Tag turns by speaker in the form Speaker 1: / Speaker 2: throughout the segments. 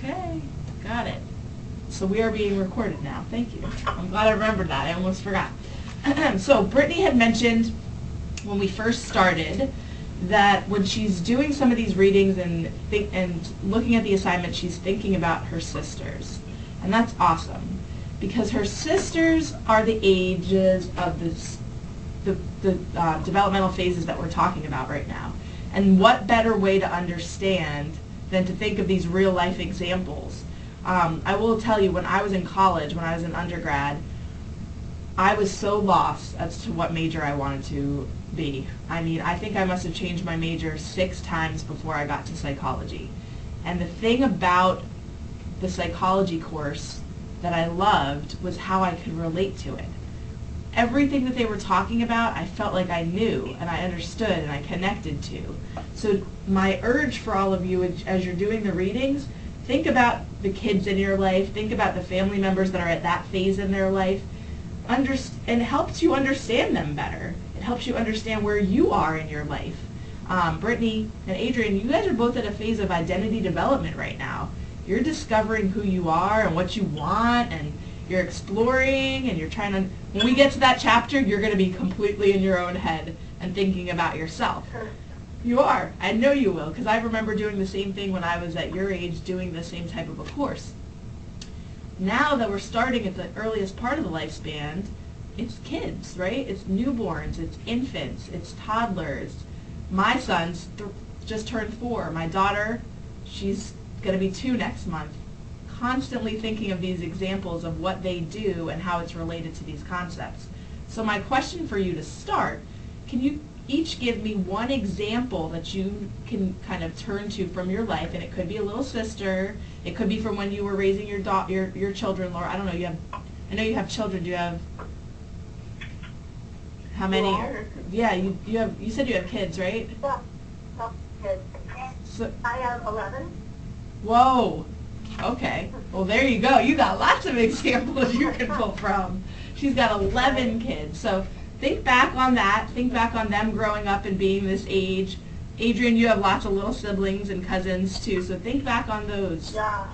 Speaker 1: Okay, got it. So we are being recorded now. Thank you. I'm glad I remembered that. I almost forgot. So Brittany had mentioned when we first started that when she's doing some of these readings and looking at the assignment, she's thinking about her sisters. And that's awesome because her sisters are the ages of the developmental phases that we're talking about right now. And what better way to understand than to think of these real life examples. I will tell you, when I was in college, when I was an undergrad, I was so lost as to what major I wanted to be. I mean, I think I must have changed my major 6 times before I got to psychology. And the thing about the psychology course that I loved was how I could relate to it. Everything that they were talking about, I felt like I knew and I understood and I connected to. So my urge for all of you as you're doing the readings, think about the kids in your life, think about the family members that are at that phase in their life, and it helps you understand them better. It helps you understand where you are in your life. Brittany and Adrian, you guys are both at a phase of identity development right now. You're discovering who you are and what you want, and you're exploring, and you're trying to, when we get to that chapter, you're going to be completely in your own head and thinking about yourself. You are. I know you will, because I remember doing the same thing when I was at your age, doing the same type of a course. Now that we're starting at the earliest part of the lifespan, it's kids, right? It's newborns, it's infants, it's toddlers. My son's just turned 4. My daughter, she's going to be 2 next month. Constantly thinking of these examples of what they do and how it's related to these concepts. So my question for you to start, can you each give me one example that you can kind of turn to from your life? And it could be a little sister, it could be from when you were raising your children, Laura. I don't know, I know you have children. Do you have, how many? Yeah, you said you have kids, right?
Speaker 2: Yeah, kids.
Speaker 1: So,
Speaker 2: I have 11.
Speaker 1: Whoa. Okay. Well, there you go. You got lots of examples you can pull from. She's got 11 kids. So think back on that. Think back on them growing up and being this age. Adrian, you have lots of little siblings and cousins too. So think back on those.
Speaker 2: Yeah.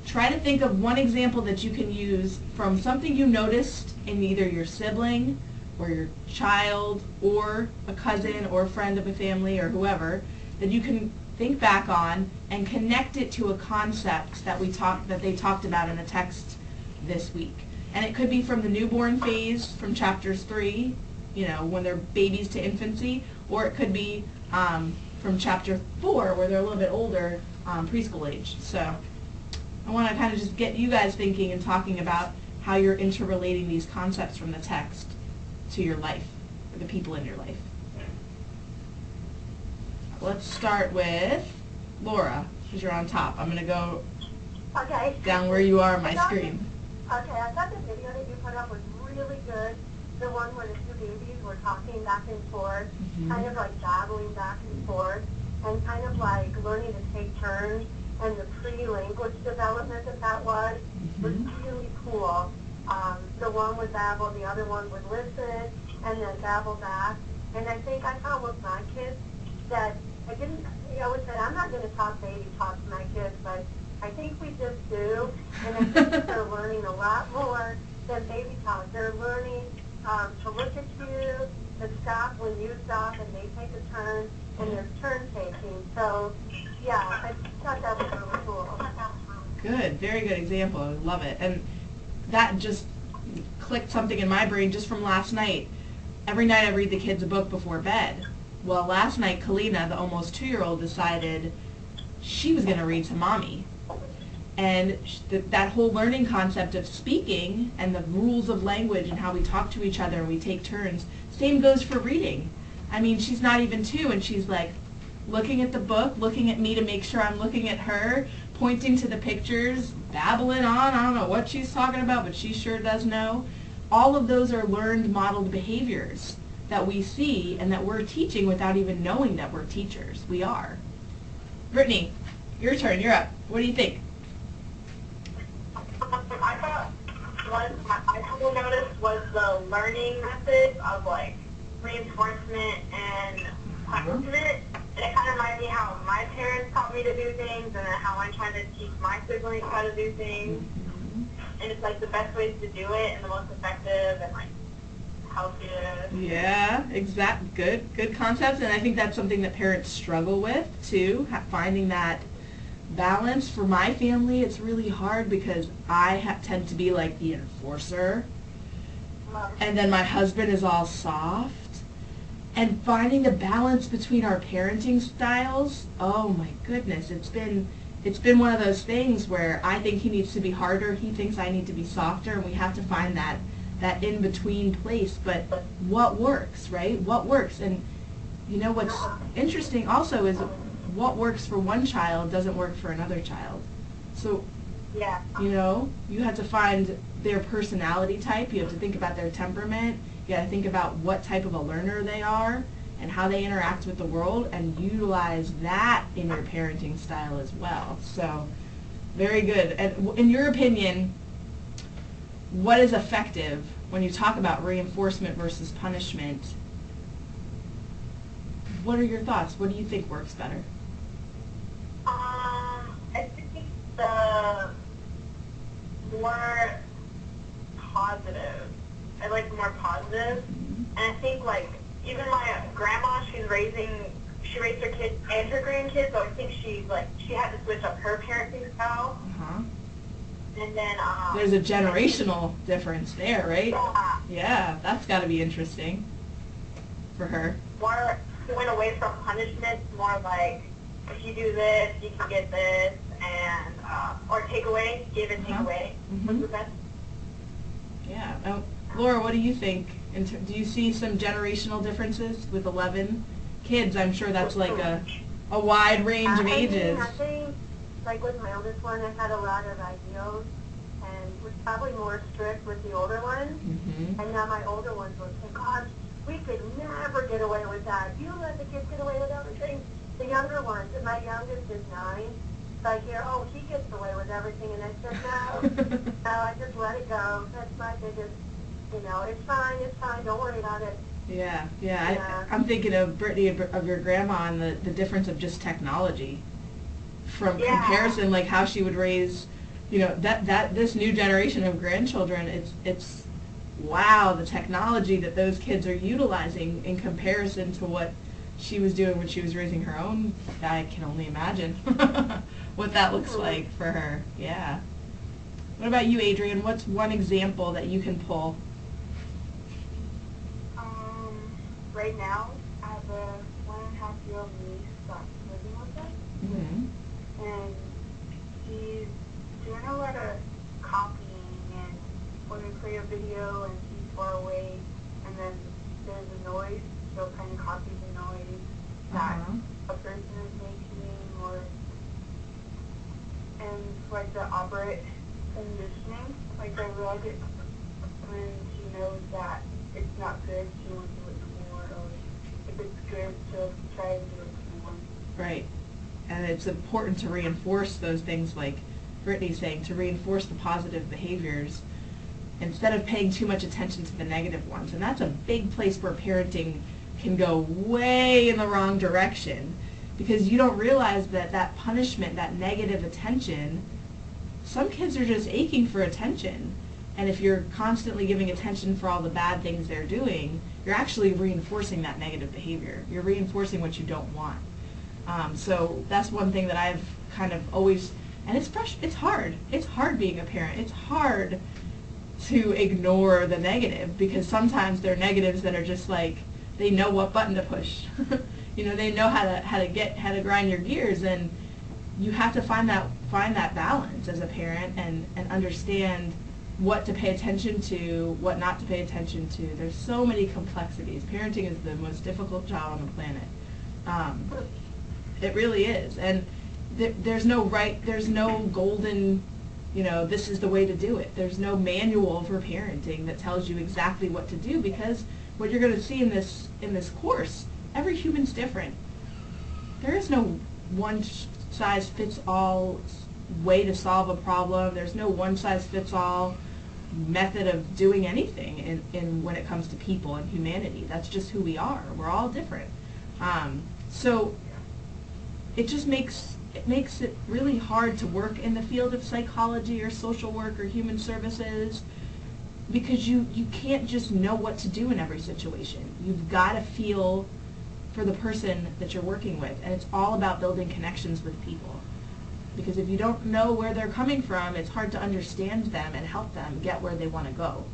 Speaker 1: Try to think of one example that you can use from something you noticed in either your sibling or your child or a cousin or a friend of a family or whoever that you can think back on and connect it to a concept that they talked about in the text this week. And it could be from the newborn phase, from chapters 3, when they're babies to infancy, or it could be from chapter 4, where they're a little bit older, preschool age. So I want to kind of just get you guys thinking and talking about how you're interrelating these concepts from the text to your life, or the people in your life. Let's start with Laura, because you're on top. I'm going to go down where you are on my screen.
Speaker 2: Okay, I thought the video that you put up was really good. The one where the 2 babies were talking back and forth, kind of like babbling back and forth, and kind of like learning to take turns, and the pre-language development that was really cool. The one would babble, the other one would listen, and then babble back. And I think I found with my kids that I always said, I'm not going to talk baby talk to my kids, but I think we just do. And I think they're learning a lot more than baby talk. They're learning to look at you, to stop when you stop, and they take a turn, and they're turn taking. So, yeah, I thought that was really cool.
Speaker 1: Good, very good example. I love it. And that just clicked something in my brain just from last night. Every night I read the kids a book before bed. Well, last night, Kalina, the almost 2-year-old, decided she was going to read to Mommy. And that whole learning concept of speaking and the rules of language and how we talk to each other and we take turns, same goes for reading. I mean, she's not even 2, and she's like looking at the book, looking at me to make sure I'm looking at her, pointing to the pictures, babbling on. I don't know what she's talking about, but she sure does know. All of those are learned, modeled behaviors that we see and that we're teaching without even knowing that we're teachers. We are. Brittany, your turn. You're up. What do you think?
Speaker 3: I thought one I noticed was the learning method of like reinforcement and punishment. And it kind of reminds me how my parents taught me to do things, and then how I'm trying to teach my siblings how to do things. And it's like the best ways to do it, and the most effective, and like healthiest.
Speaker 1: Yeah, good concepts, and I think that's something that parents struggle with too, finding that balance. For my family, it's really hard because I tend to be like the enforcer, and then my husband is all soft. And finding the balance between our parenting styles, oh my goodness, it's been one of those things where I think he needs to be harder, he thinks I need to be softer, and we have to find that in-between place. But what works, right? What works? And you know what's interesting also is what works for one child doesn't work for another child. So,
Speaker 3: Yeah.
Speaker 1: you know, you have to find their personality type, you have to think about their temperament, you got to think about what type of a learner they are and how they interact with the world, and utilize that in your parenting style as well. So, very good. And in your opinion, what is effective when you talk about reinforcement versus punishment? What are your thoughts? What do you think works better?
Speaker 3: I think the more positive. I like more positive. And I think, like, even my grandma, she raised her kids and her grandkids, so I think she had to switch up her parenting style.
Speaker 1: Uh-huh.
Speaker 3: And then,
Speaker 1: There's a generational difference there, right?
Speaker 3: Yeah.
Speaker 1: Yeah, that's got to be interesting for her.
Speaker 3: More, went away from punishment, more like, if you do this, you can get this, and, or take away, give and take away.
Speaker 1: Mhm.
Speaker 3: Was that?
Speaker 1: Yeah. Oh, Laura, what do you think? Do you see some generational differences with 11 kids? I'm sure that's like a wide range of ages.
Speaker 2: I think, like with my oldest one, I had a lot of ideals and was probably more strict with the older ones.
Speaker 1: Mm-hmm.
Speaker 2: And now my older ones will say, gosh, we could never get away with that. You let the kids get away with everything. The younger ones, and my youngest is 9, so I hear, oh, he gets away with everything. And I said, no, I just let it go. That's my biggest, it's fine, don't worry about it.
Speaker 1: Yeah. I'm thinking of Brittany, of your grandma, and the difference of just technology. From comparison, like how she would raise, this new generation of grandchildren, it's wow, the technology that those kids are utilizing in comparison to what she was doing when she was raising her own. I can only imagine what that looks like for her. Yeah. What about you, Adrian? What's one example that you can pull?
Speaker 3: Right now, I have a 1.5-year-old niece that's living with us.
Speaker 1: Mm-hmm.
Speaker 3: And she's doing a lot of copying, and when we play a video and she's far away and then there's a noise, she'll kind of copy the noise that a person is making, and like the operant conditioning, like I read it when she knows that it's not good, she won't do it more, or if it's good, she'll try and do it more.
Speaker 1: Right. And it's important to reinforce those things, like Brittany's saying, to reinforce the positive behaviors instead of paying too much attention to the negative ones. And that's a big place where parenting can go way in the wrong direction, because you don't realize that punishment, that negative attention, some kids are just aching for attention. And if you're constantly giving attention for all the bad things they're doing, you're actually reinforcing that negative behavior. You're reinforcing what you don't want. So that's one thing that I've kind of always, and it's hard. It's hard being a parent. It's hard to ignore the negative, because sometimes they're negatives that are just like, they know what button to push. They know how to grind your gears, and you have to find that balance as a parent and understand what to pay attention to, what not to pay attention to. There's so many complexities. Parenting is the most difficult job on the planet. It really is. And there's no golden, this is the way to do it. There's no manual for parenting that tells you exactly what to do, because what you're going to see in this course, every human's different. There is no one-size-fits-all way to solve a problem. There's no one-size-fits-all method of doing anything in when it comes to people and humanity. That's just who we are. We're all different. So it just makes it really hard to work in the field of psychology or social work or human services, because you can't just know what to do in every situation. You've got to feel for the person that you're working with, and it's all about building connections with people. Because if you don't know where they're coming from, it's hard to understand them and help them get where they want to go.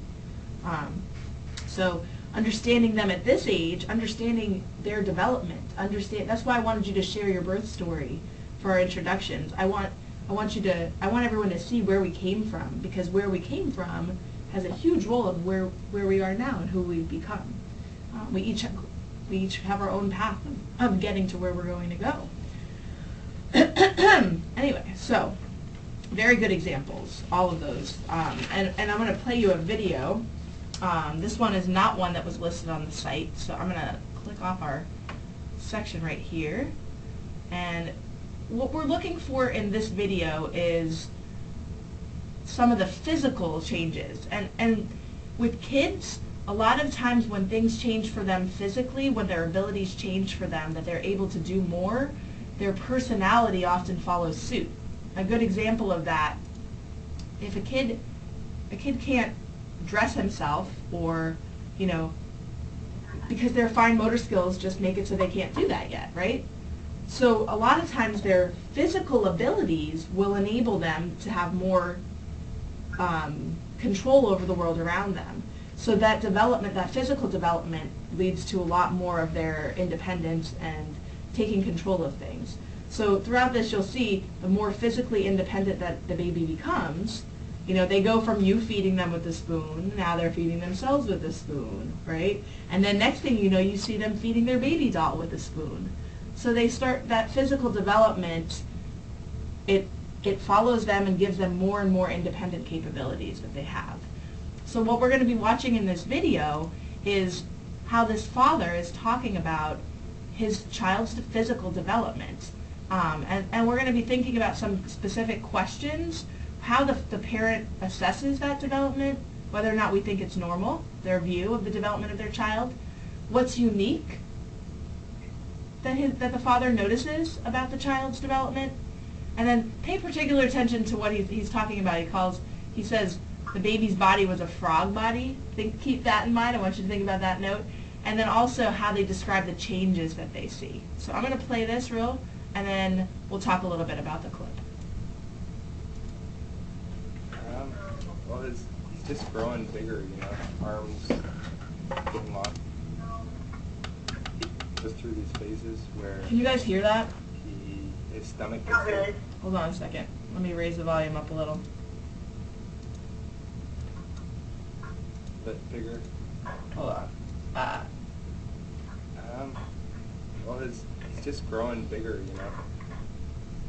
Speaker 1: So understanding them at this age, understanding their development, that's why I wanted you to share your birth story for our introductions. I want everyone to see where we came from, because where we came from has a huge role of where we are now and who we've become. We each have our own path of getting to where we're going to go. Anyway, so very good examples, all of those. And I'm going to play you a video. This one is not one that was listed on the site, so I'm going to click off our section right here. And what we're looking for in this video is some of the physical changes. And with kids, a lot of times when things change for them physically, when their abilities change for them, that they're able to do more, their personality often follows suit. A good example of that, if a kid can't dress himself, or, because their fine motor skills just make it so they can't do that yet, right? So a lot of times their physical abilities will enable them to have more control over the world around them. So that development, that physical development, leads to a lot more of their independence and taking control of things. So throughout this, you'll see the more physically independent that the baby becomes, they go from you feeding them with a spoon, now they're feeding themselves with a spoon, right? And then next thing you know, you see them feeding their baby doll with a spoon. So they start that physical development, it follows them and gives them more and more independent capabilities that they have. So what we're going to be watching in this video is how this father is talking about his child's physical development. And we're going to be thinking about some specific questions, how the parent assesses that development, whether or not we think it's normal, their view of the development of their child, what's unique that the father notices about the child's development, and then pay particular attention to what he's talking about. He says the baby's body was a frog body. Keep that in mind. I want you to think about that note. And then also how they describe the changes that they see. So I'm going to play this and then we'll talk a little bit about the clip.
Speaker 4: Well, he's just growing bigger, arms getting locked. He goes through these phases where
Speaker 1: Can you guys hear that?
Speaker 4: his stomach
Speaker 3: Not
Speaker 4: gets
Speaker 3: really.
Speaker 1: Hold on a second. Let me raise the volume up a little.
Speaker 4: a bit bigger.
Speaker 1: Hold on.
Speaker 4: Well, he's just growing bigger,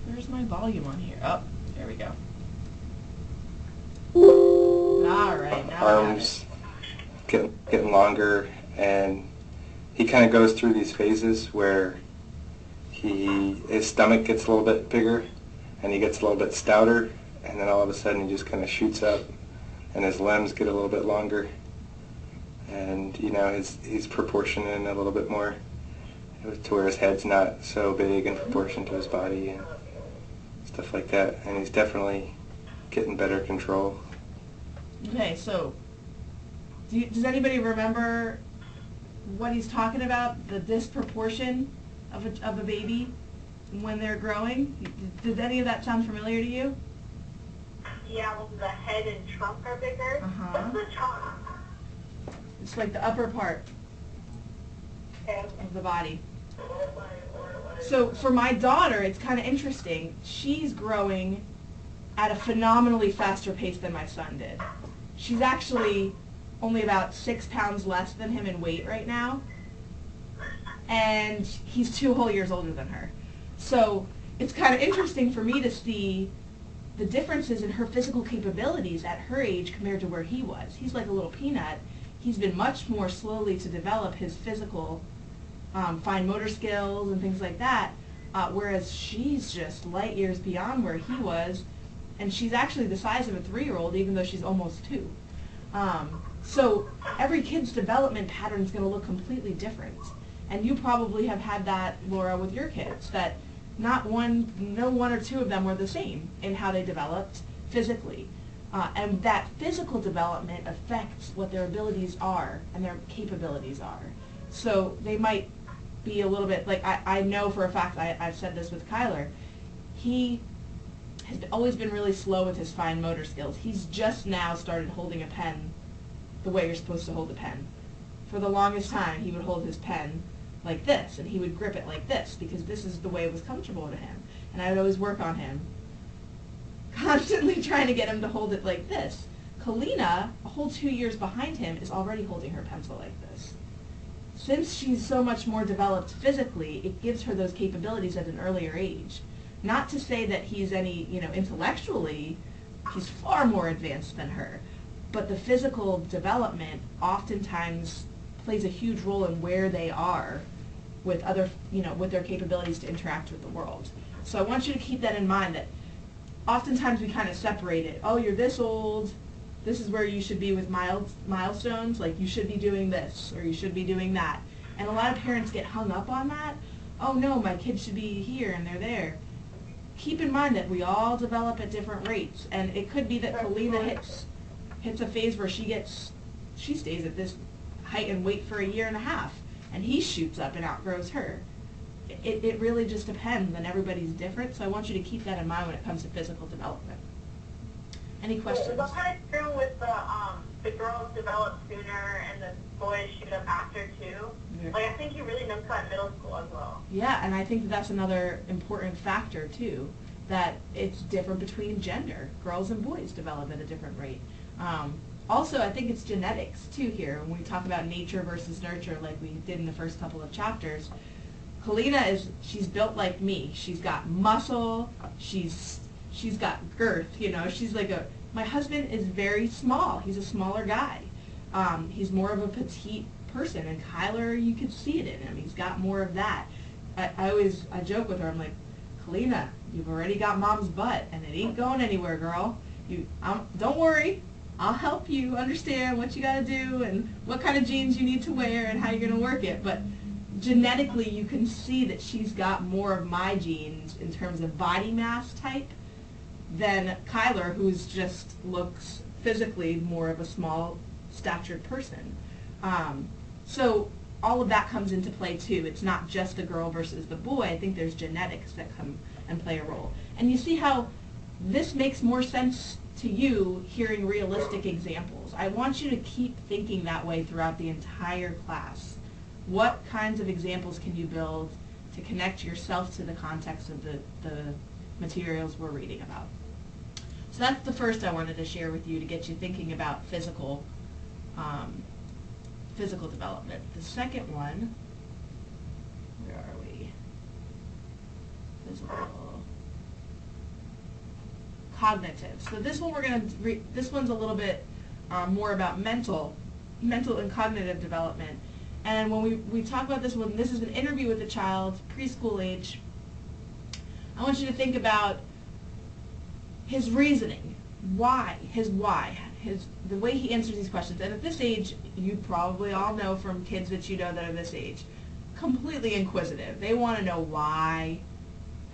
Speaker 1: Where's my volume on here? Oh, there we go. All right, now
Speaker 4: Arms getting longer, and he kind of goes through these phases where his stomach gets a little bit bigger, and he gets a little bit stouter, and then all of a sudden he just kind of shoots up, and his limbs get a little bit longer, and he's proportioning a little bit more to where his head's not so big in proportion to his body and stuff like that, and he's definitely getting better control.
Speaker 1: Okay, so does anybody remember what he's talking about? The disproportion of a baby when they're growing? Did any of that sound familiar to you?
Speaker 3: Yeah, well, the head and trunk are bigger.
Speaker 1: Uh-huh.
Speaker 3: What's the trunk?
Speaker 1: It's like the upper part
Speaker 3: Okay.
Speaker 1: of the body. So for my daughter, it's kind of interesting. She's growing at a phenomenally faster pace than my son did. She's actually only about 6 pounds less than him in weight right now, and he's 2 whole years older than her. So it's kind of interesting for me to see the differences in her physical capabilities at her age compared to where he was. He's like a little peanut. He's been much more slowly to develop his physical fine motor skills and things like that, whereas she's just light years beyond where he was, and she's actually the size of a 3-year-old, even though she's almost 2. So every kid's development pattern is going to look completely different. And you probably have had that, Laura, with your kids, that no one or two of them were the same in how they developed physically. And that physical development affects what their abilities are and their capabilities are. So they might be a little bit, like I know for a fact, I've said this with Kyler, he has always been really slow with his fine motor skills. He's just now started holding a pen the way you're supposed to hold a pen. For the longest time, he would hold his pen like this, and he would grip it like this, because this is the way it was comfortable to him. And I would always work on him, constantly trying to get him to hold it like this. Kalina, a whole 2 years behind him, is already holding her pencil like this. Since she's so much more developed physically, it gives her those capabilities at an earlier age. Not to say that he's any, intellectually, he's far more advanced than her, but the physical development oftentimes plays a huge role in where they are with other, with their capabilities to interact with the world. So I want you to keep that in mind, that oftentimes we kind of separate it. Oh, you're this old, this is where you should be with milestones, like you should be doing this or you should be doing that. And a lot of parents get hung up on that. Oh no, my kid should be here and they're there. Keep in mind that we all develop at different rates, and it could be that Kalina hits a phase where she stays at this height and weight for 1.5 years, and he shoots up and outgrows her. It really just depends, and everybody's different, so I want you to keep that in mind when it comes to physical development. Any questions?
Speaker 3: Is that kind of true with the girls develop sooner and the boys shoot up after too?
Speaker 1: Yeah.
Speaker 3: Like, I think you really notice that in middle school as well.
Speaker 1: Yeah, and I think that's another important factor too, that it's different between gender. Girls and boys develop at a different rate. Also, I think it's genetics too here. When we talk about nature versus nurture, like we did in the first couple of chapters, Kalina she's built like me. She's got muscle, she's got girth, she's like my husband is very small. He's a smaller guy. He's more of a petite person, and Kyler, you could see it in him. He's got more of that. I joke with her, I'm like, Kalina, you've already got mom's butt, and it ain't going anywhere, girl. Don't worry. I'll help you understand what you got to do and what kind of jeans you need to wear and how you're going to work it. But genetically, you can see that she's got more of my genes in terms of body mass type than Kyler, who's just looks physically more of a small statured person. So all of that comes into play too. It's not just the girl versus the boy. I think there's genetics that come and play a role. And you see how this makes more sense to you hearing realistic examples. I want you to keep thinking that way throughout the entire class. What kinds of examples can you build to connect yourself to the context of the materials we're reading about? So that's the first I wanted to share with you to get you thinking about physical development. The second one, where are we? Cognitive. So this one this one's a little bit more about mental and cognitive development. And when we talk about this one, this is an interview with a child, preschool age. I want you to think about his reasoning, the way he answers these questions. And at this age, you probably all know from kids that you know that are this age, completely inquisitive. They want to know why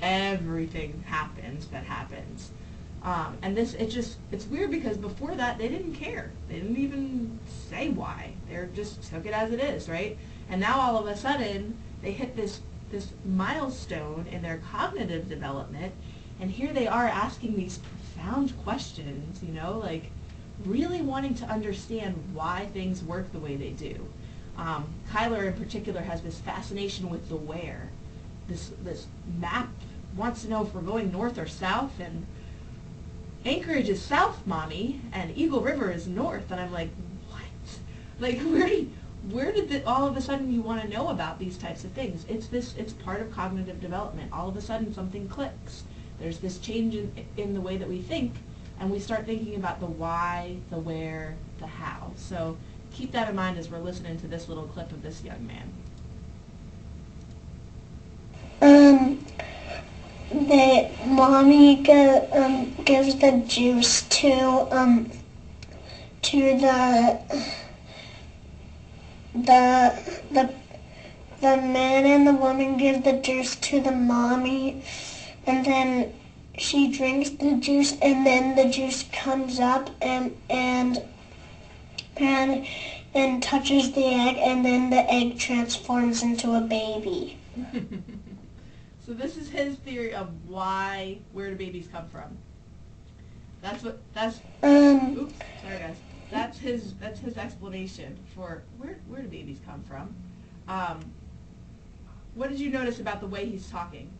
Speaker 1: everything happens that happens. And it's weird because before that, they didn't care. They didn't even say why. They just took it as it is, right? And now all of a sudden, they hit this milestone in their cognitive development, and here they are asking these profound questions, like really wanting to understand why things work the way they do. Kyler in particular has this fascination with the where. This map wants to know if we're going north or south, and Anchorage is south, Mommy, and Eagle River is north. And I'm like, what? Like, where did all of a sudden you want to know about these types of things? It's part of cognitive development. All of a sudden something clicks. There's this change in the way that we think, and we start thinking about the why, the where, the how. So keep that in mind as we're listening to this little clip of this young man.
Speaker 5: The mommy gives the juice to the man and the woman give the juice to the mommy, and then she drinks the juice, and then the juice comes up and touches the egg, and then the egg transforms into a baby.
Speaker 1: So this is his theory of where do babies come from. Oops, sorry guys. That's his explanation for where do babies come from. What did you notice about the way he's talking?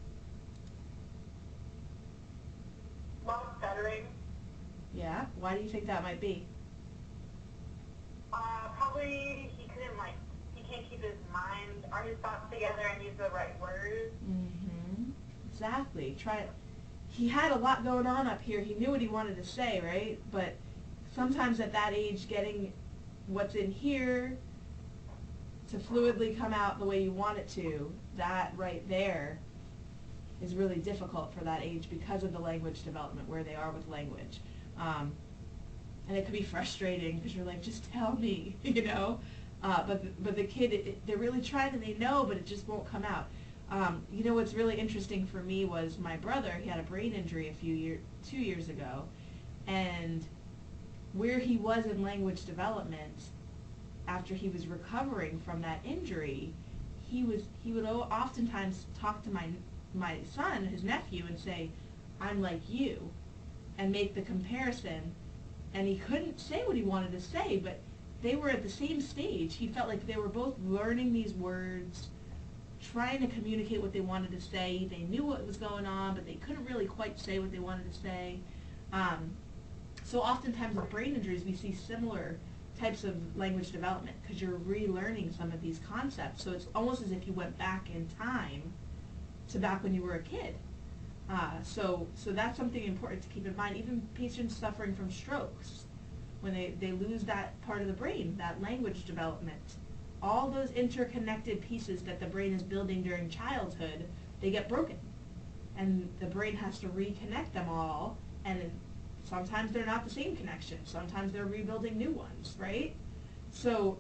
Speaker 3: Mom stuttering.
Speaker 1: Yeah, why do you think that might be?
Speaker 3: Probably he can't keep his mind or his thoughts together and use the right words.
Speaker 1: Mm-hmm. Exactly. He had a lot going on up here. He knew what he wanted to say, right? But sometimes at that age, getting what's in here to fluidly come out the way you want it to, that right there is really difficult for that age because of the language development, where they are with language. And it could be frustrating because you're like, just tell me, you know? But the kid, they're really trying and they know, but it just won't come out. You know what's really interesting for me was my brother. He had a brain injury 2 years ago, and where he was in language development after he was recovering from that injury, he would oftentimes talk to my son, his nephew, and say, "I'm like you," and make the comparison. And he couldn't say what he wanted to say, but they were at the same stage. He felt like they were both learning these words, trying to communicate what they wanted to say. They knew what was going on, but they couldn't really quite say what they wanted to say. So oftentimes with brain injuries, we see similar types of language development because you're relearning some of these concepts. So it's almost as if you went back in time to back when you were a kid. So that's something important to keep in mind. Even patients suffering from strokes, when they lose that part of the brain, that language development, all those interconnected pieces that the brain is building during childhood, they get broken. And the brain has to reconnect them all, and sometimes they're not the same connections. Sometimes they're rebuilding new ones, right? So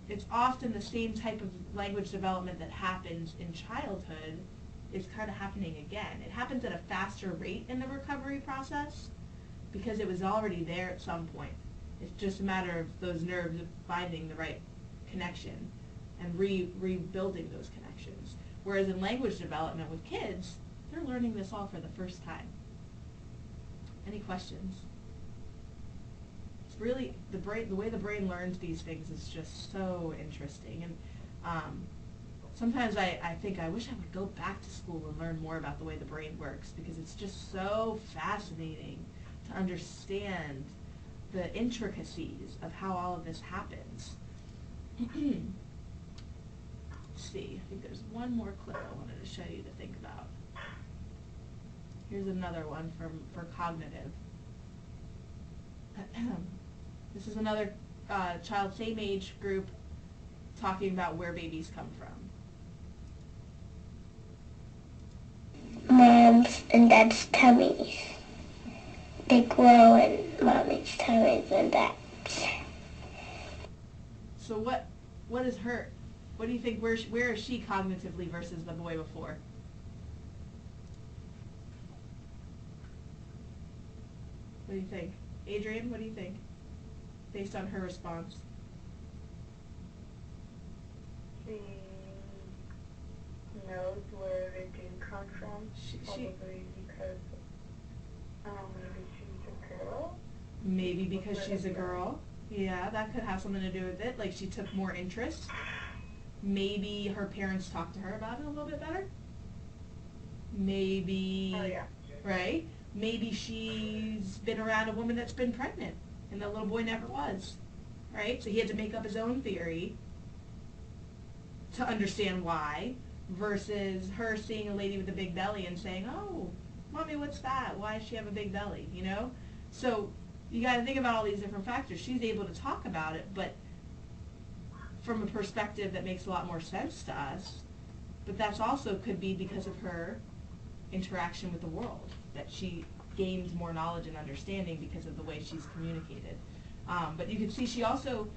Speaker 1: it's often the same type of language development that happens in childhood is kind of happening again. It happens at a faster rate in the recovery process because it was already there at some point. It's just a matter of those nerves finding the right connection and rebuilding those connections. Whereas in language development with kids, they're learning this all for the first time. Any questions? It's really, the way the brain learns these things is just so interesting. And sometimes I think I wish I would go back to school and learn more about the way the brain works, because it's just so fascinating to understand the intricacies of how all of this happens. Let's see, I think there's one more clip I wanted to show you to think about. Here's another one for cognitive. This is another child, same age group, talking about where babies come from.
Speaker 5: Mom's and dad's tummies. They grow in mommy's tummies and dad's.
Speaker 1: So what is her? What do you think? Where is she cognitively versus the boy before? What do you think? Adrian, what do you think? Based on her response.
Speaker 3: She knows where they do come from. Probably because, maybe she's a girl.
Speaker 1: Maybe because she's a girl. Yeah, that could have something to do with it. Like she took more interest. Maybe her parents talked to her about it a little bit better. Maybe,
Speaker 3: Oh, yeah.
Speaker 1: right? Maybe she's been around a woman that's been pregnant and the little boy never was, right? So he had to make up his own theory to understand why, versus her seeing a lady with a big belly and saying, "Oh, mommy, what's that? Why does she have a big belly?" You know? So you got to think about all these different factors. She's able to talk about it, but from a perspective that makes a lot more sense to us. But that's also could be because of her interaction with the world, that she gains more knowledge and understanding because of the way she's communicated. But you can see she also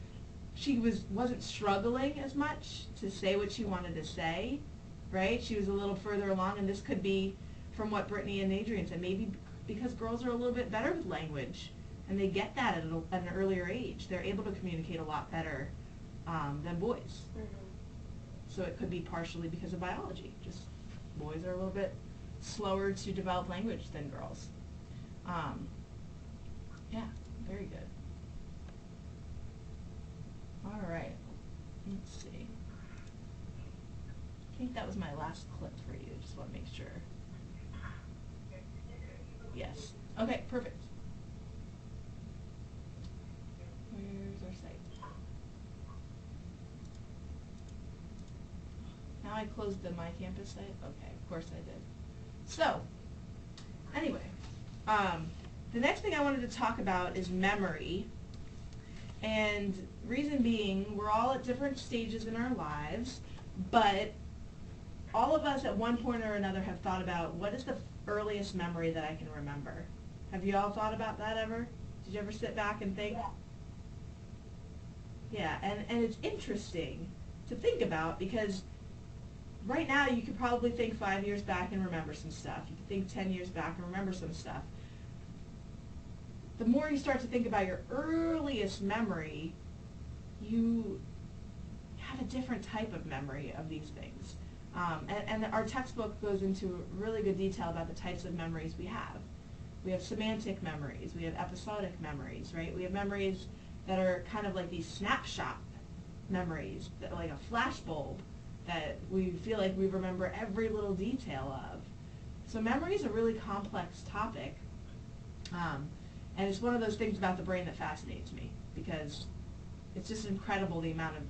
Speaker 1: she wasn't struggling as much to say what she wanted to say, right? She was a little further along, and this could be from what Brittany and Adrian said, maybe because girls are a little bit better with language, and they get that at an earlier age. They're able to communicate a lot better than boys. So it could be partially because of biology. Just boys are a little bit slower to develop language than girls. Yeah, very good. All right, let's see. I think that was my last clip for you. Just want to make sure. Yes. Okay, perfect. Where's our site? Now I closed the My Campus site? Okay, of course I did. So, anyway, the next thing I wanted to talk about is memory. And reason being, we're all at different stages in our lives, but all of us at one point or another have thought about what is the earliest memory that I can remember. Have you all thought about that ever? Did you ever sit back and think? Yeah, and it's interesting to think about because right now you could probably think 5 years back and remember some stuff. You could think 10 years back and remember some stuff. The more you start to think about your earliest memory, you have a different type of memory of these things. And our textbook goes into really good detail about the types of memories we have. We have semantic memories. We have episodic memories, right? We have memories that are kind of like these snapshot memories, that like a flashbulb that we feel like we remember every little detail of. So memory is a really complex topic. And it's one of those things about the brain that fascinates me because it's just incredible the amount of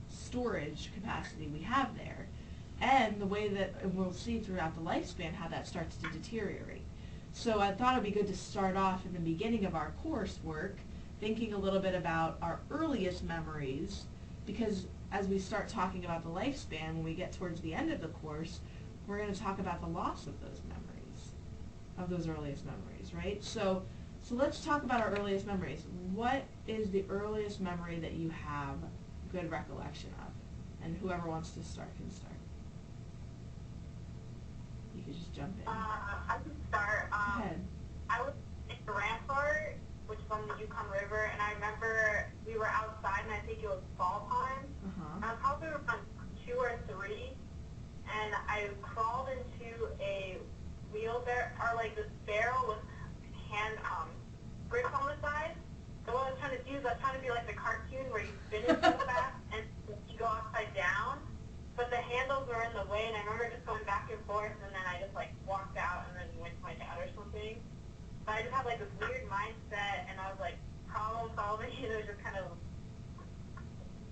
Speaker 1: storage capacity we have there and the way that, and we'll see throughout the lifespan how that starts to deteriorate. So I thought it would be good to start off in the beginning of our coursework thinking a little bit about our earliest memories because as we start talking about the lifespan, when we get towards the end of the course, we're going to talk about the loss of those memories, of those earliest memories, right? So let's talk about our earliest memories. What is the earliest memory that you have good recollection of? And whoever wants to start can start. You could just jump in.
Speaker 3: I can start.
Speaker 1: Go ahead.
Speaker 3: I was in Rampart, which is on the Yukon River, and I remember we were outside, and I think it was fall time. I was probably around 2 or 3, and I crawled into a wheelbarrow, or like this barrel with hand grips on the side. So what I was trying to do is I was trying to be like the cartoon where you spin it so fast and you go upside down. But the handles were in the way, and I remember just going back and forth, and then I just like walked out and then went to my dad or something. But I just had like this weird mindset, and I was like problem solving, and it was just kind of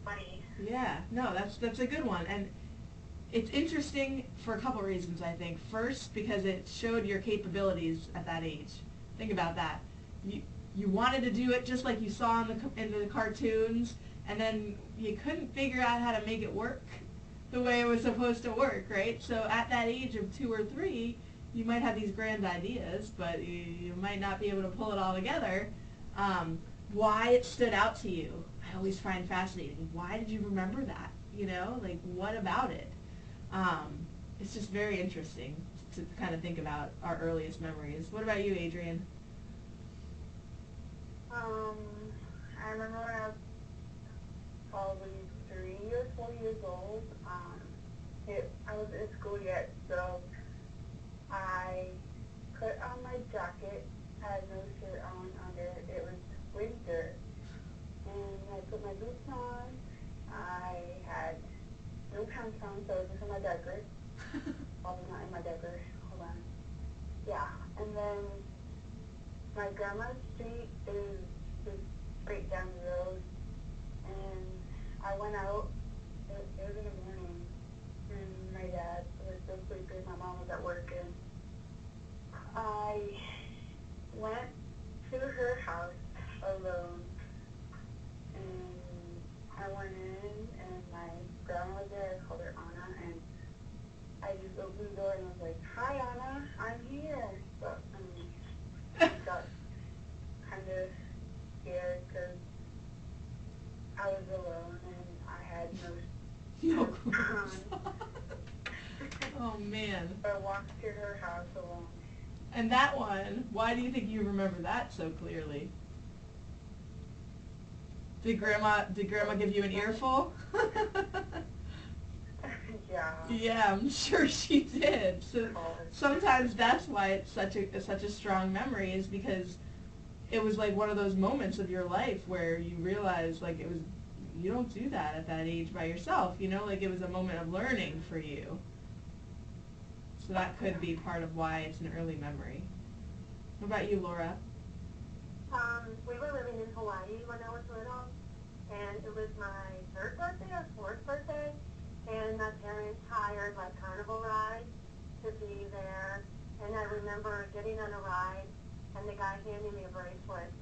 Speaker 3: funny.
Speaker 1: Yeah, no, that's a good one, and it's interesting for a couple reasons. I think first because it showed your capabilities at that age. Think about that. You wanted to do it just like you saw in the cartoons, and then you couldn't figure out how to make it work the way it was supposed to work, right? So at that age of 2 or 3, you might have these grand ideas, but you might not be able to pull it all together. Why it stood out to you, I always find fascinating. Why did you remember that? You know, like what about it? It's just very interesting to kind of think about our earliest memories. What about you, Adrian?
Speaker 2: I remember when I was probably 3 or 4 years old. I was in school yet, so I put on my jacket, had no shirt on under. It was winter, and I put my boots on. I had no pants on, so it was just in my diaper. Probably not in my diaper. Hold on. Yeah, and then my grandma's street is just straight down the road, and I went out. It was in the morning, and my dad was still sleeping. My mom was at work, and I went to her house alone, and I went in, and my grandma was there. I called her Anna, and I just opened the door and was like, "Hi, Anna, I'm here." But I got kind of scared because I was
Speaker 3: cleared her house alone.
Speaker 1: And that one, why do you think you remember that so clearly? Did Grandma give you an earful?
Speaker 3: Yeah.
Speaker 1: Yeah, I'm sure she did. So sometimes that's why it's such a strong memory, is because it was like one of those moments of your life where you realize, like, you don't do that at that age by yourself, like it was a moment of learning for you. So that could be part of why it's an early memory. What about you, Laura?
Speaker 2: We were living in Hawaii when I was little, and it was my third birthday or fourth birthday, and my parents hired like carnival rides to be there, and I remember getting on a ride and the guy handing me a bracelet.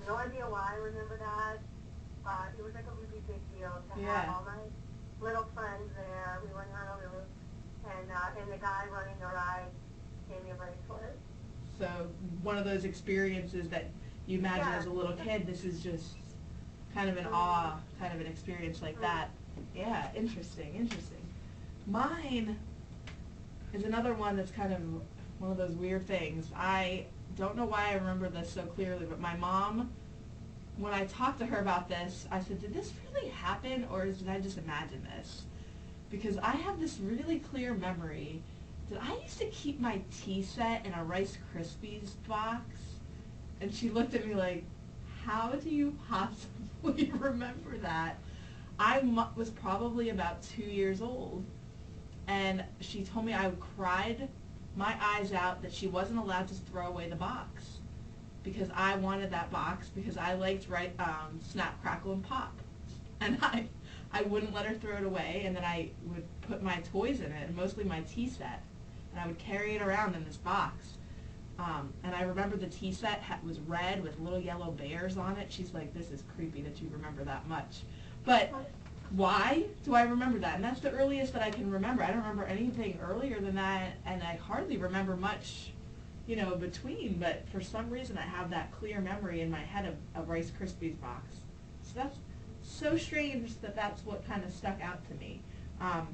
Speaker 2: No idea why I remember that, but it was like a really big deal to have all my little friends there. We were in Honolulu, and the guy running the ride gave me a bracelet.
Speaker 1: So one of those experiences that you imagine as a little kid, this is just kind of an awe, kind of an experience like that. Yeah, interesting. Mine is another one that's kind of one of those weird things. I don't know why I remember this so clearly, but my mom, when I talked to her about this, I said, did this really happen, or did I just imagine this? Because I have this really clear memory that I used to keep my tea set in a Rice Krispies box, and she looked at me like, how do you possibly remember that? I was probably about 2 years old, and she told me I cried my eyes out that she wasn't allowed to throw away the box, because I wanted that box because I liked Snap, Crackle, and Pop, and I wouldn't let her throw it away, and then I would put my toys in it, and mostly my tea set, and I would carry it around in this box. And I remember the tea set was red with little yellow bears on it. She's like, this is creepy that you remember that much. But why do I remember that? And that's the earliest that I can remember. I don't remember anything earlier than that, and I hardly remember much, between. But for some reason, I have that clear memory in my head of a Rice Krispies box. So that's so strange that that's what kind of stuck out to me. And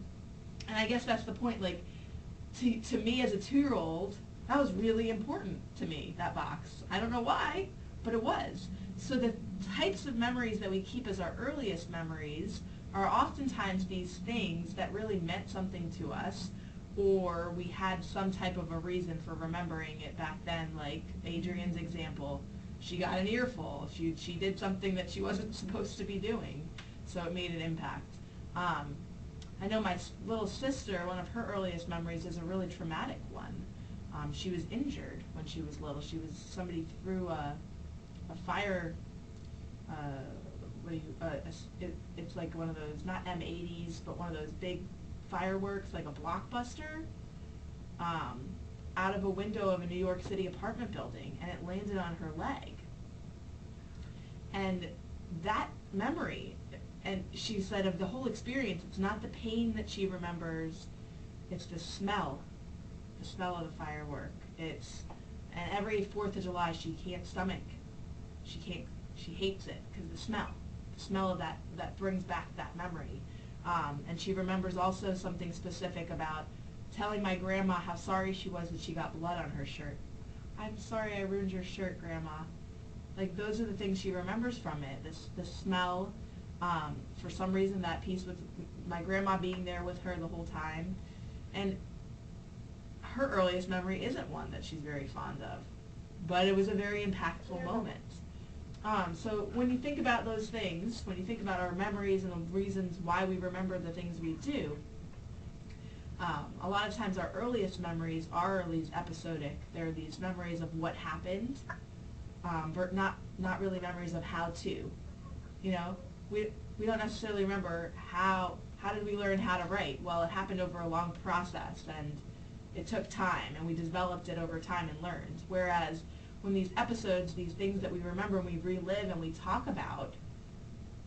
Speaker 1: I guess that's the point. Like, to me as a 2-year-old, that was really important to me, that box. I don't know why, but it was. So the types of memories that we keep as our earliest memories are oftentimes these things that really meant something to us, or we had some type of a reason for remembering it back then, like Adrian's example. She got an earful. She did something that she wasn't supposed to be doing, so it made an impact. I know my little sister, one of her earliest memories is a really traumatic one. She was injured when she was little. Somebody threw a fire, it's like one of those, not M80s, but one of those big fireworks, like a blockbuster, out of a window of a New York City apartment building, and it landed on her leg. And that memory, and she said of the whole experience, it's not the pain that she remembers, it's the smell of the firework. And every 4th of July she can't stomach. She hates it because the smell of that brings back that memory. And she remembers also something specific about telling my grandma how sorry she was that she got blood on her shirt. I'm sorry I ruined your shirt, Grandma. Like, those are the things she remembers from it. The smell, for some reason that piece with my grandma being there with her the whole time. And her earliest memory isn't one that she's very fond of, but it was a very impactful moment. So when you think about those things, when you think about our memories and the reasons why we remember the things we do, a lot of times our earliest memories are these episodic. They're these memories of what happened, but not really memories of how to. We don't necessarily remember how did we learn how to write. Well, it happened over a long process, and it took time, and we developed it over time and learned. Whereas when these episodes, these things that we remember and we relive and we talk about,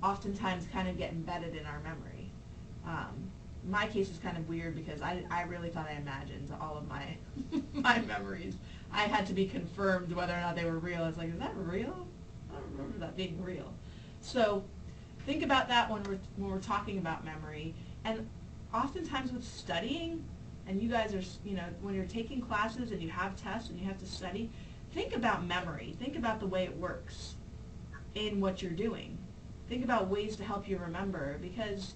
Speaker 1: oftentimes kind of get embedded in our memory. My case is kind of weird because I really thought I imagined all of my my memories. I had to be confirmed whether or not they were real. It's like, is that real? I don't remember that being real. So think about that when we're talking about memory. And oftentimes with studying, and you guys are, when you're taking classes and you have tests and you have to study, think about memory. Think about the way it works in what you're doing. Think about ways to help you remember, because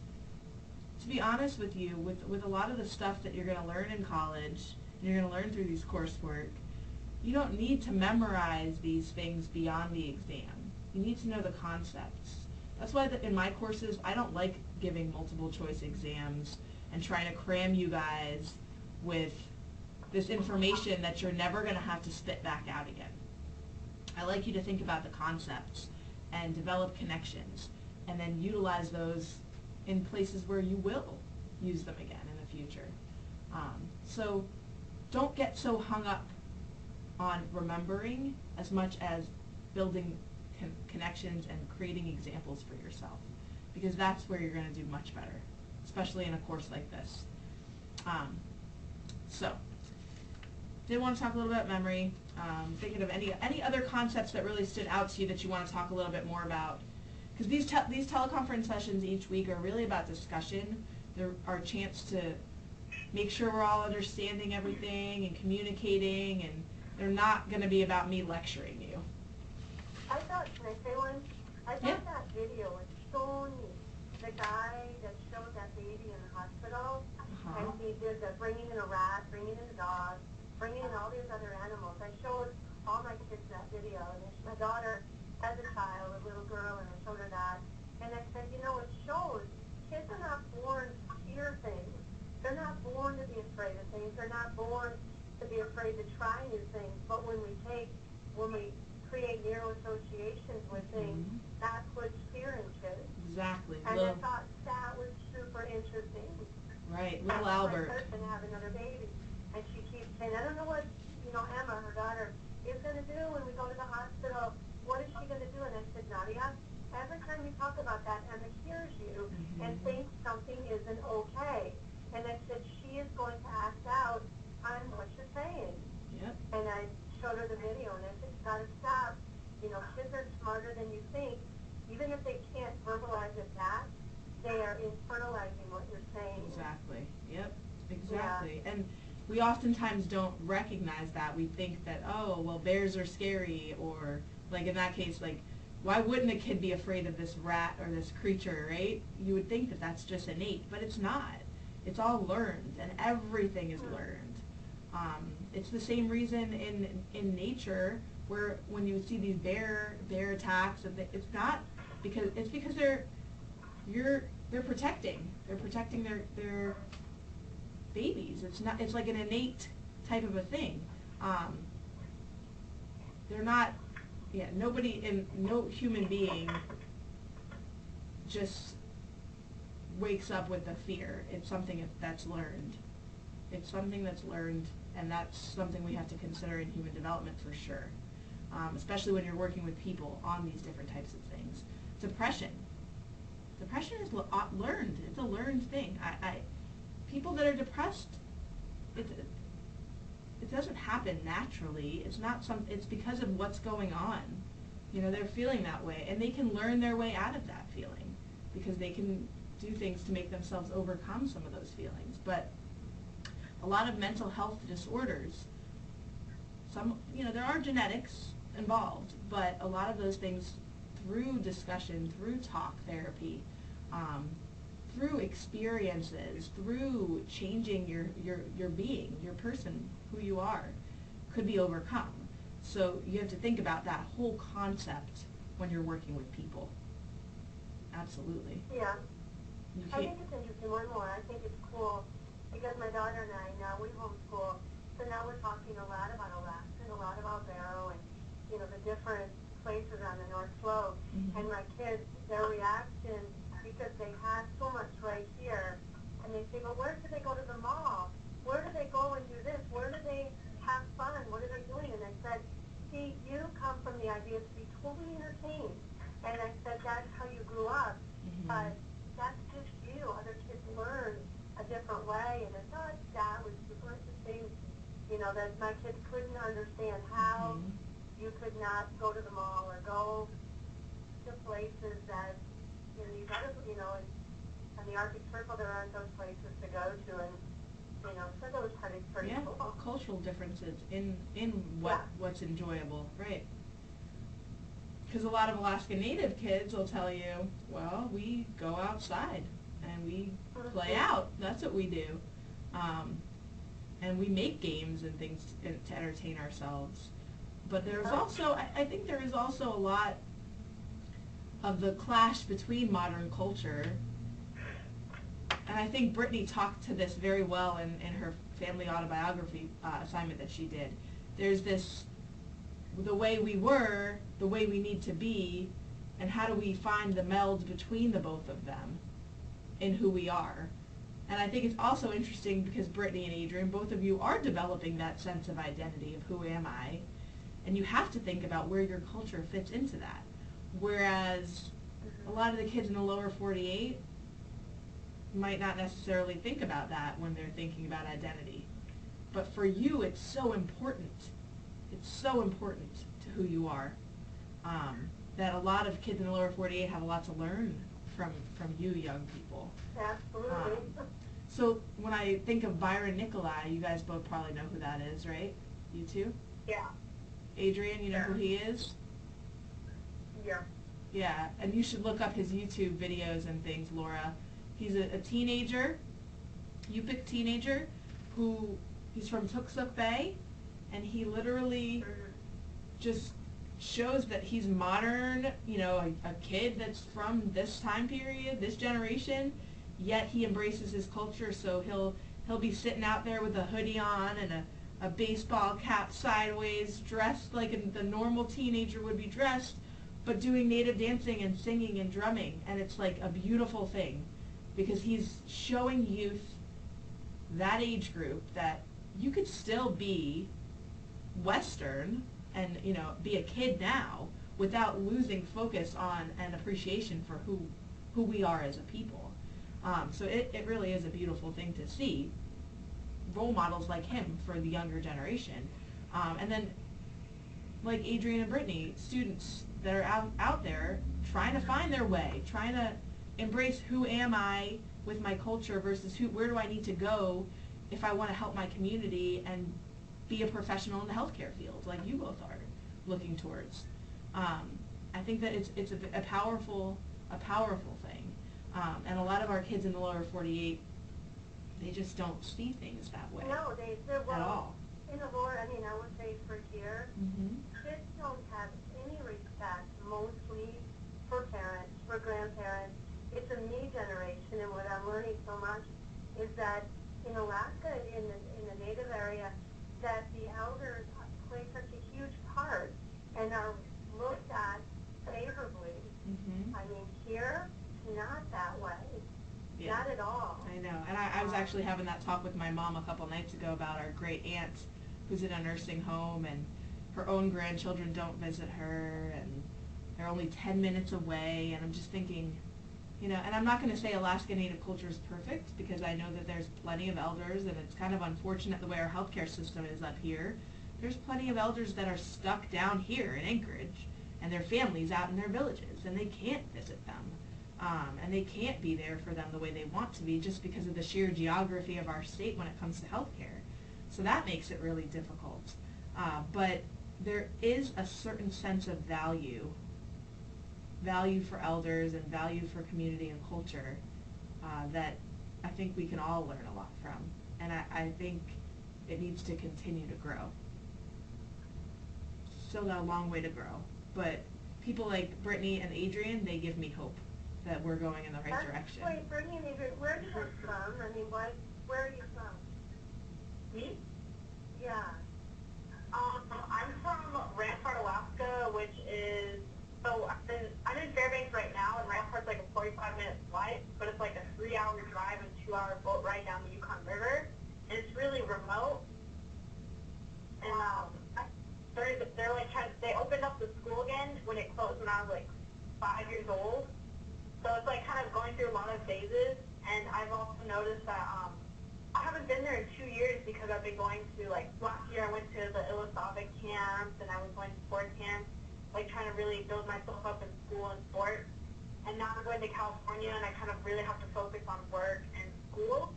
Speaker 1: to be honest with you, with a lot of the stuff that you're going to learn in college, and you're going to learn through these coursework, you don't need to memorize these things beyond the exam. You need to know the concepts. That's why in my courses, I don't like giving multiple choice exams and trying to cram you guys with this information that you're never going to have to spit back out again. I like you to think about the concepts and develop connections, and then utilize those in places where you will use them again in the future. So don't get so hung up on remembering as much as building connections and creating examples for yourself, because that's where you're going to do much better, especially in a course like this. So did want to talk a little bit about memory. Thinking of any other concepts that really stood out to you that you want to talk a little bit more about, because these teleconference sessions each week are really about discussion. They're our chance to make sure we're all understanding everything and communicating, and they're not going to be about me lecturing you.
Speaker 2: I thought, can I say one? I thought that video was so neat. The guy that showed that baby in the hospital, and he did the bringing in a rat, bringing in a dog, bringing in all these other animals. I showed all my kids that video, and my daughter as a child, a little girl, and I showed her that. And I said, it shows kids are not born to fear things. They're not born to be afraid of things. They're not born to be afraid to try new things. But when we create narrow associations with things, that puts fear in kids.
Speaker 1: Exactly.
Speaker 2: And I thought that was super interesting.
Speaker 1: Right, little Albert.
Speaker 2: My person have another baby, and she keeps saying, I don't know what, Emma, her daughter, is going to do when we go to the hospital. What is she going to do? And I said, Nadia, every time you talk about that, Emma hears you and thinks something isn't okay. And I said, she is going to act out on what you're saying.
Speaker 1: Yep.
Speaker 2: And I showed her the video, and I said, you got to stop. Kids are smarter than you think. Even if they can't verbalize it back, they are internalizing what you're saying.
Speaker 1: Exactly. Yep. Exactly. Yeah. And we oftentimes don't recognize that. We think that, oh, well, bears are scary, or like in that case, like, why wouldn't a kid be afraid of this rat or this creature, right? You would think that that's just innate, but it's not. It's all learned, and everything is learned. It's the same reason in nature where when you see these bear attacks, it's not because they're protecting their babies. It's like an innate type of a thing. They're not. Yeah, no human being just wakes up with a fear. It's something that's learned. It's something that's learned, and that's something we have to consider in human development for sure, especially when you're working with people on these different types of things. Depression is learned. It's a learned thing. People that are depressed, it doesn't happen naturally. It's because of what's going on. They're feeling that way, and they can learn their way out of that feeling because they can do things to make themselves overcome some of those feelings. But a lot of mental health disorders, there are genetics involved, but a lot of those things, through discussion, through talk therapy, through experiences, through changing your being, your person, who you are, could be overcome. So you have to think about that whole concept when you're working with people. Absolutely.
Speaker 2: Yeah. I think it's interesting. One more. I think it's cool because my daughter and I, now we homeschool, so now we're talking a lot about Alaska and a lot about Barrow and, the different places on the North Slope. And my kids, their reaction, because they have so much right here, and they say, well, where do they go to the mall? Where do they go and do this? Where do they have fun? What are they doing? And I said, see, you come from the idea to be totally entertained. And I said, that's how you grew up. But that's just you. Other kids learn a different way. And I thought that was super interesting, that my kids couldn't understand how you could not go to the mall or go to places that, these other, in the Arctic Circle, there aren't those places to go to. And So those part is pretty
Speaker 1: Yeah,
Speaker 2: cool.
Speaker 1: cultural differences in
Speaker 2: Yeah.
Speaker 1: what's enjoyable, right? Because a lot of Alaska Native kids will tell you, well, we go outside and we play out. That's what we do. And we make games and things to entertain ourselves. But there's also, I think there is also a lot of the clash between modern culture. And I think Brittany talked to this very well in her family autobiography assignment that she did. There's this, the way we were, the way we need to be, and how do we find the meld between the both of them in who we are. And I think it's also interesting because Brittany and Adrian, both of you are developing that sense of identity of who am I, and you have to think about where your culture fits into that. Whereas a lot of the kids in the lower 48 might not necessarily think about that when they're thinking about identity. But for you, it's so important. It's so important to who you are that a lot of kids in the lower 48 have a lot to learn from you young people.
Speaker 2: Absolutely.
Speaker 1: So when I think of Byron Nikolai, you guys both probably know who that is, right? You two?
Speaker 3: Yeah.
Speaker 1: Adrian, you know who he is?
Speaker 2: Yeah.
Speaker 1: Yeah, and you should look up his YouTube videos and things, Laura. He's a teenager, Yupik teenager, who, he's from Tooksuk Bay, and he literally just shows that he's modern, you know, a kid that's from this time period, this generation, yet he embraces his culture. So he'll be sitting out there with a hoodie on and a baseball cap sideways, dressed like the normal teenager would be dressed, but doing native dancing and singing and drumming. And it's like a beautiful thing because he's showing youth, that age group, that you could still be Western and, you know, be a kid now without losing focus on and appreciation for who we are as a people. So it really is a beautiful thing to see role models like him for the younger generation. And then, like Adrian and Brittany, students that are out there trying to find their way, trying to embrace who am I with my culture versus where do I need to go if I want to help my community and be a professional in the healthcare field, like you both are looking towards. I think that it's a powerful thing. And a lot of our kids in the lower 48, they just don't see things that way.
Speaker 2: No, they're
Speaker 1: at all.
Speaker 2: In the lower, I mean, I would say for here,
Speaker 1: Mm-hmm.
Speaker 2: kids don't have any respect, mostly for parents, for grandparents. It's a me generation, and what I'm learning so much is that in Alaska, in the native area, that the elders play such a huge part and are looked at favorably.
Speaker 1: Mm-hmm.
Speaker 2: I mean, here, it's not that way.
Speaker 1: Yeah.
Speaker 2: Not at all.
Speaker 1: I know. And I was actually having that talk with my mom a couple nights ago about our great aunt who's in a nursing home, and her own grandchildren don't visit her, and they're only 10 minutes away. And I'm just thinking, you know, and I'm not going to say Alaska Native culture is perfect because I know that there's plenty of elders, and it's kind of unfortunate the way our healthcare system is up here. There's plenty of elders that are stuck down here in Anchorage, and their families out in their villages, and they can't visit them. And they can't be there for them the way they want to be just because of the sheer geography of our state when it comes to healthcare. So that makes it really difficult. But there is a certain sense of value for elders and value for community and culture that I think we can all learn a lot from. And I think it needs to continue to grow. Still got a long way to grow. But people like Brittany and Adrian, they give me hope that we're going in the right direction.
Speaker 2: Wait, Brittany and Adrian, where are you from? I mean, where are you from?
Speaker 3: Me?
Speaker 2: Yeah.
Speaker 3: I'm from Rampart, Alaska, which is, so I'm in Fairbanks right now, and Rampart's like a 45-minute flight, but it's like a 3-hour drive and 2-hour boat ride down the Yukon River, and it's really remote. And they're like they opened up the school again when it closed when I was like 5 years old. So it's like kind of going through a lot of phases, and I've also noticed that I haven't been there in 2 years because I've been going to, like, last year I went to the Ilisavik camps, and I was going to sport camps, like trying to really build myself up in school and sports. And now I'm going to California, and I kind of really have to focus on work and school.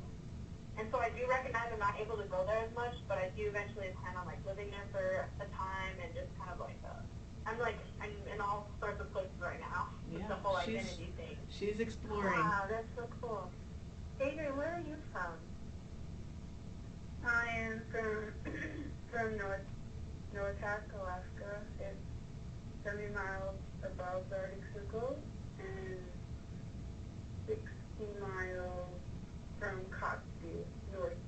Speaker 3: And so I do recognize I'm not able to go there as much, but I do eventually plan on like living there for a time and just kind of like, I'm in all sorts of places right now with the whole identity thing.
Speaker 1: She's exploring.
Speaker 2: Wow, that's so cool. Adrian, where are you from?
Speaker 3: I am from North Alaska. It's 70 miles above the Arctic Circle and 60 miles from Coxview, north.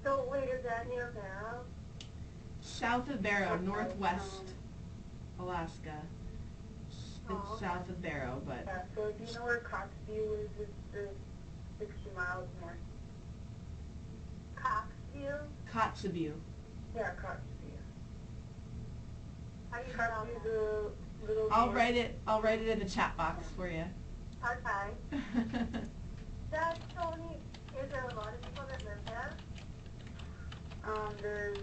Speaker 2: So wait, is that near Barrow?
Speaker 1: South of Barrow, northwest Alaska. It's
Speaker 2: Oh, okay.
Speaker 1: south of Barrow, but
Speaker 3: Yeah, so if you know where Coxview is, it's 60 miles north.
Speaker 2: Coxview?
Speaker 1: Kotzebue.
Speaker 3: Yeah, Coxview.
Speaker 2: How do you spell
Speaker 3: Coxview's
Speaker 2: that?
Speaker 3: a little
Speaker 1: I'll
Speaker 3: north.
Speaker 1: write it in the chat box for you.
Speaker 2: Okay. That's so neat. Is there a lot of people that live there?
Speaker 3: There's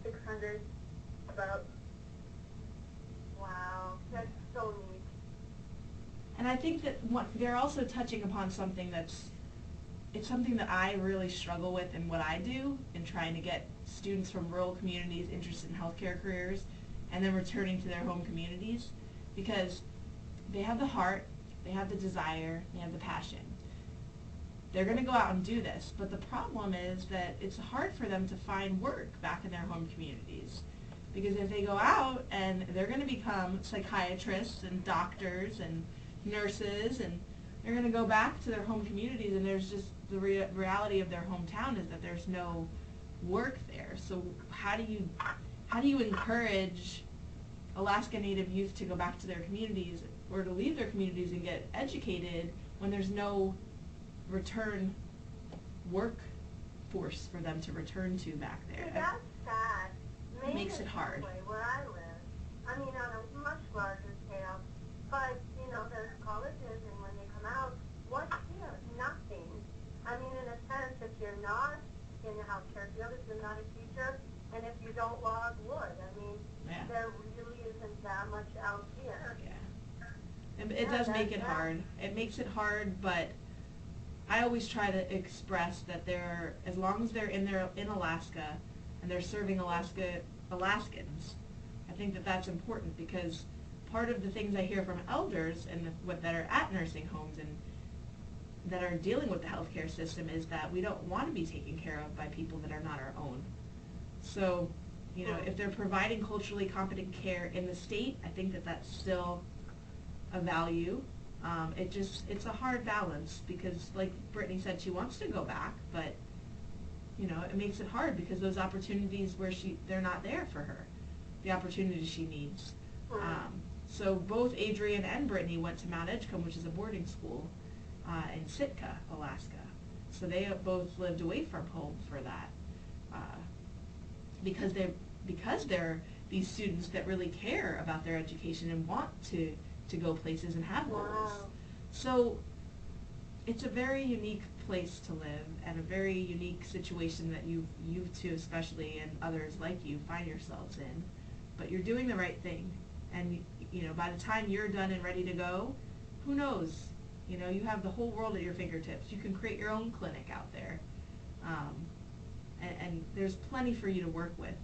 Speaker 3: 600 about.
Speaker 2: Wow, that's so neat.
Speaker 1: And I think that they're also touching upon something it's something that I really struggle with in what I do in trying to get students from rural communities interested in healthcare careers and then returning to their home communities, because they have the heart, they have the desire, they have the passion. They're going to go out and do this, but the problem is that it's hard for them to find work back in their home communities. Because if they go out and they're going to become psychiatrists and doctors and nurses, and they're going to go back to their home communities, and there's just the reality of their hometown is that there's no work there. So how do you encourage Alaska Native youth to go back to their communities or to leave their communities and get educated when there's no return workforce for them to return to back
Speaker 2: See,
Speaker 1: there?
Speaker 2: that's sad. Maine
Speaker 1: Makes it
Speaker 2: is
Speaker 1: hard.
Speaker 2: this way where I live. I mean, on a much larger scale. But, you know, there's colleges, and when they come out, what's here? Nothing. I mean, in a sense, if you're not in the healthcare field, if you're not a teacher, and if you don't log wood, I mean,
Speaker 1: Yeah.
Speaker 2: there really isn't that much out here.
Speaker 1: Yeah. And it does make it hard. It makes it hard, but I always try to express that as long as they're in Alaska and they're serving Alaskans, I think that that's important, because part of the things I hear from elders and that are at nursing homes and that are dealing with the healthcare system is that we don't want to be taken care of by people that are not our own. So, you know, if they're providing culturally competent care in the state, I think that that's still a value. It's a hard balance, because like Brittany said, she wants to go back, but you know, it makes it hard because those opportunities where they're not there for her, the opportunities she needs. So both Adrian and Brittany went to Mount Edgecombe, which is a boarding school in Sitka, Alaska. So they both lived away from home for that, because they're these students that really care about their education and want to go places and have goals.
Speaker 2: Wow.
Speaker 1: So it's a very unique place to live and a very unique situation that you two especially and others like you find yourselves in. But you're doing the right thing. And you know, by the time you're done and ready to go, who knows? You know, you have the whole world at your fingertips. You can create your own clinic out there. And there's plenty for you to work with.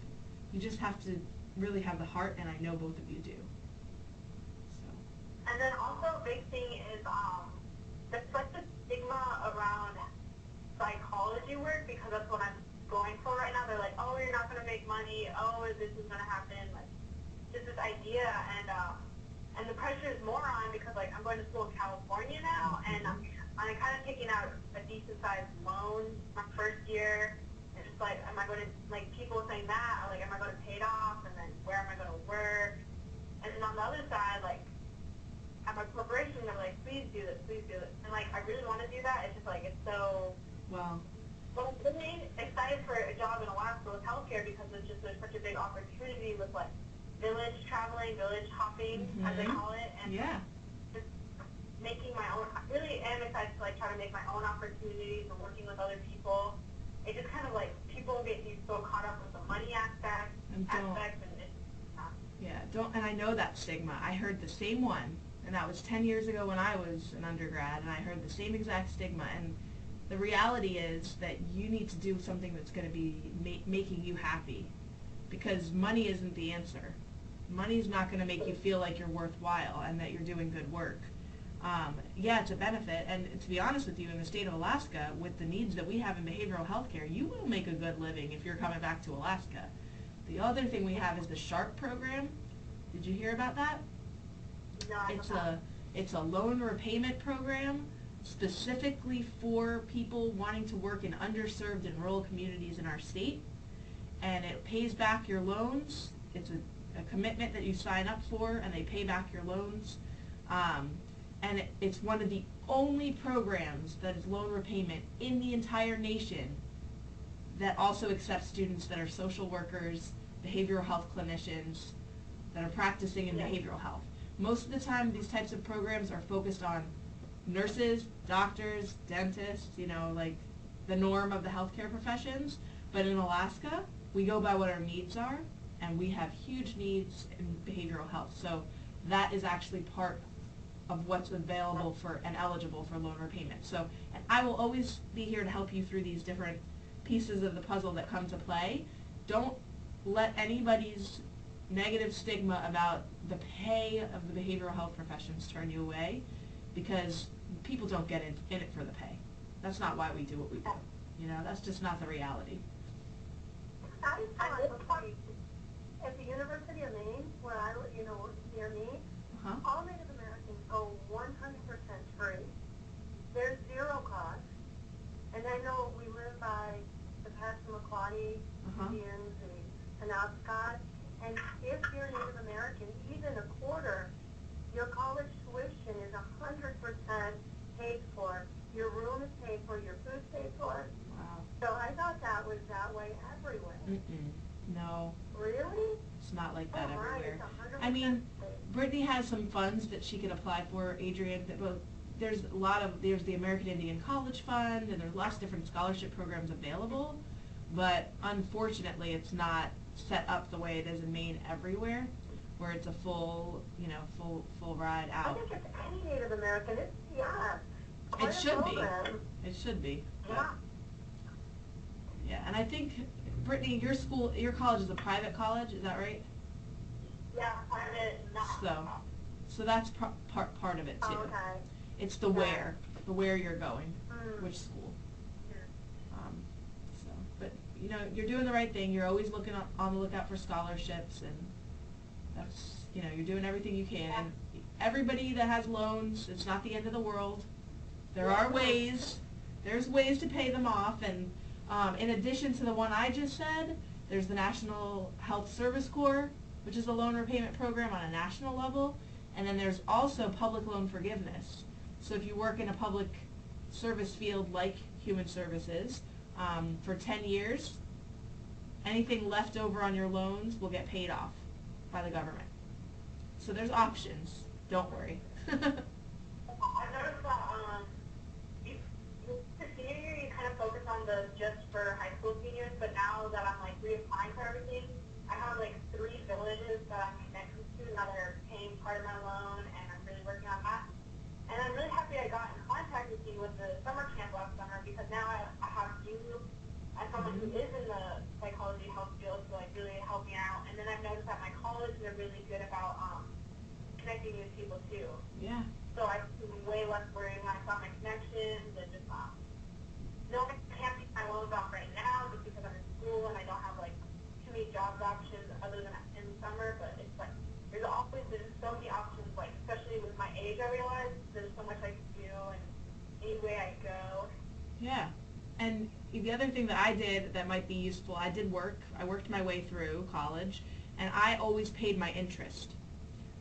Speaker 1: You just have to really have the heart, and I know both of you do.
Speaker 3: And then also a big thing is there's such a stigma around psychology work, because that's what I'm going for right now. They're like, oh, you're not going to make money. Oh, this is going to happen. Like, just this idea, and the pressure is more on, because like I'm going to school in California now, and I'm kind of taking out a decent sized loan my first year. And it's like, am I going to, like, people saying that, like, am I going to pay it off, and then where am I going to work? And then on the other side, like, I'm a corporation, they're like, please do this, please do this. And like, I really want to do that. It's just like, it's so.
Speaker 1: Well,
Speaker 3: Well, I'm really excited for a job in Alaska with healthcare, because there's such a big opportunity with like village traveling, village hopping, as they call it, and just making my own. I really am excited to like try to make my own opportunities and working with other people. It just kind of like people get you so caught up with the money aspect, and it's
Speaker 1: and I know that stigma. I heard the same one And that was 10 years ago when I was an undergrad, and I heard the same exact stigma. And the reality is that you need to do something that's going to be making you happy, because money isn't the answer. Money's not going to make you feel like you're worthwhile and that you're doing good work. Yeah, it's a benefit, and to be honest with you, in the state of Alaska, with the needs that we have in behavioral health care, you will make a good living if you're coming back to Alaska. The other thing we have is the SHARP program. Did you hear about that?
Speaker 2: No,
Speaker 1: It's a loan repayment program specifically for people wanting to work in underserved and rural communities in our state, and it pays back your loans. It's a commitment that you sign up for, and they pay back your loans. And it's one of the only programs that is loan repayment in the entire nation that also accepts students that are social workers, behavioral health clinicians, that are practicing in behavioral health. Most of the time, these types of programs are focused on nurses, doctors, dentists, like the norm of the healthcare professions. But in Alaska, we go by what our needs are, and we have huge needs in behavioral health. So that is actually part of what's available for and eligible for loan repayment. So, and I will always be here to help you through these different pieces of the puzzle that come to play. Don't let anybody's negative stigma about the pay of the behavioral health professions turn you away, because people don't get in it for the pay. That's not why we do what we do. That's just not the reality.
Speaker 2: I thought at the University of Maine, where I live, near me, all Native Americans go 100% free. There's zero cost. And I know we live by the Passamaquoddy Indians, the Penobscot, and if you're Native American, even a quarter, your college tuition is 100% paid for. Your room is paid for, your food's paid for.
Speaker 1: Wow.
Speaker 2: So I thought that was that way everywhere.
Speaker 1: No.
Speaker 2: Really?
Speaker 1: It's not like that everywhere.
Speaker 2: It's 100%
Speaker 1: I mean,
Speaker 2: paid.
Speaker 1: Brittany has some funds that she could apply for, Adrian. There's the American Indian College Fund, and there's lots of different scholarship programs available, but unfortunately it's not set up the way it is in Maine everywhere, where it's a full ride out.
Speaker 2: I think it's any Native American.
Speaker 1: It should be. It should be.
Speaker 2: Yeah.
Speaker 1: Yeah, and I think, Brittany, your college is a private college, is that right?
Speaker 3: Yeah, private, not.
Speaker 1: So that's part of it too.
Speaker 2: Oh, okay.
Speaker 1: It's the where you're going, which school. But you're doing the right thing. You're always looking on the lookout for scholarships, and that's you're doing everything you can. And everybody that has loans, it's not the end of the world. There are ways. There's ways to pay them off, and in addition to the one I just said, there's the National Health Service Corps, which is a loan repayment program on a national level, and then there's also public loan forgiveness. So if you work in a public service field like human services, for 10 years, anything left over on your loans will get paid off by the government. So there's options. Don't worry.
Speaker 3: I noticed that the senior year you kind of focus on the just for high school seniors, but now that I'm reapplying for everything, I have 3 villages that I'm connected to that are paying part of my loan, and I'm really working on that. And I'm really happy I got in contact with you with the summer camp last summer, because now I have you as someone who is in the psychology health field to really help me out. And then I've noticed that my colleges are really good about connecting me with people too.
Speaker 1: Yeah.
Speaker 3: So I'm way less worried when I saw my connections, and just no, I can't pay my loans off right now just because I'm in school and I don't have too many jobs options other than in the summer. But it's there's so many options, especially with my age. I realize there's so much I can do, and any way I go.
Speaker 1: Yeah. And the other thing that I did that might be useful, I worked my way through college, and I always paid my interest.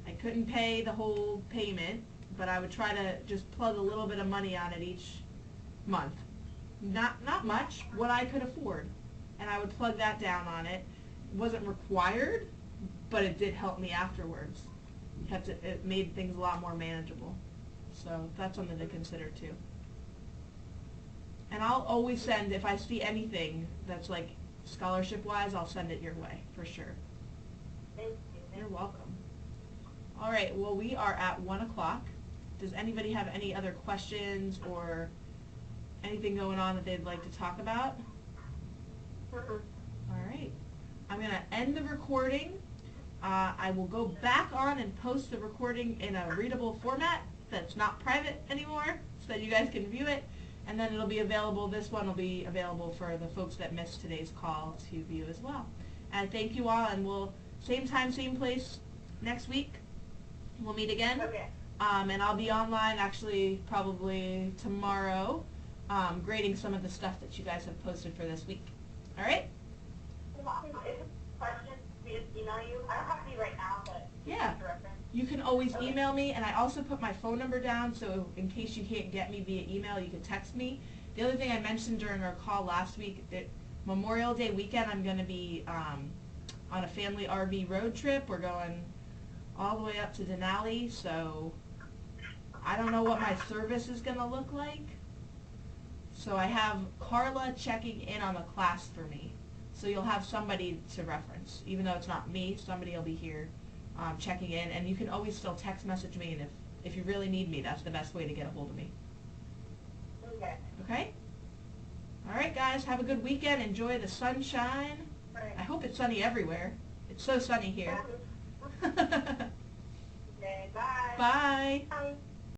Speaker 1: I couldn't pay the whole payment, but I would try to just plug a little bit of money on it each month. Not much, what I could afford. And I would plug that down on it. It wasn't required, but it did help me afterwards. It made things a lot more manageable. So that's something to consider too. And I'll always send, if I see anything that's scholarship-wise, I'll send it your way, for sure.
Speaker 3: Thank you.
Speaker 1: You're welcome. All right, well, we are at 1 o'clock. Does anybody have any other questions or anything going on that they'd like to talk about? All right. I'm going to end the recording. I will go back on and post the recording in a readable format that's not private anymore so that you guys can view it. And then it'll be available, this one will be available for the folks that missed today's call to view as well. And thank you all, and we'll, same time, same place next week. We'll meet again.
Speaker 3: Okay.
Speaker 1: And I'll be online actually probably tomorrow, grading some of the stuff that you guys have posted for this week. All right?
Speaker 3: Questions, we just email you. I don't have to be right now, but
Speaker 1: Yeah.
Speaker 3: for reference.
Speaker 1: You can always email me, and I also put my phone number down, so in case you can't get me via email, you can text me. The other thing I mentioned during our call last week, that Memorial Day weekend, I'm going to be on a family RV road trip. We're going all the way up to Denali, so I don't know what my service is going to look like. So I have Carla checking in on the class for me. So you'll have somebody to reference. Even though it's not me, somebody will be here checking in. And you can always still text message me, and if you really need me, that's the best way to get a hold of me.
Speaker 3: Okay.
Speaker 1: Okay? All right, guys, have a good weekend. Enjoy the sunshine.
Speaker 3: Right.
Speaker 1: I hope it's sunny everywhere. It's so sunny here.
Speaker 3: Okay, bye.
Speaker 1: Bye.
Speaker 2: Bye.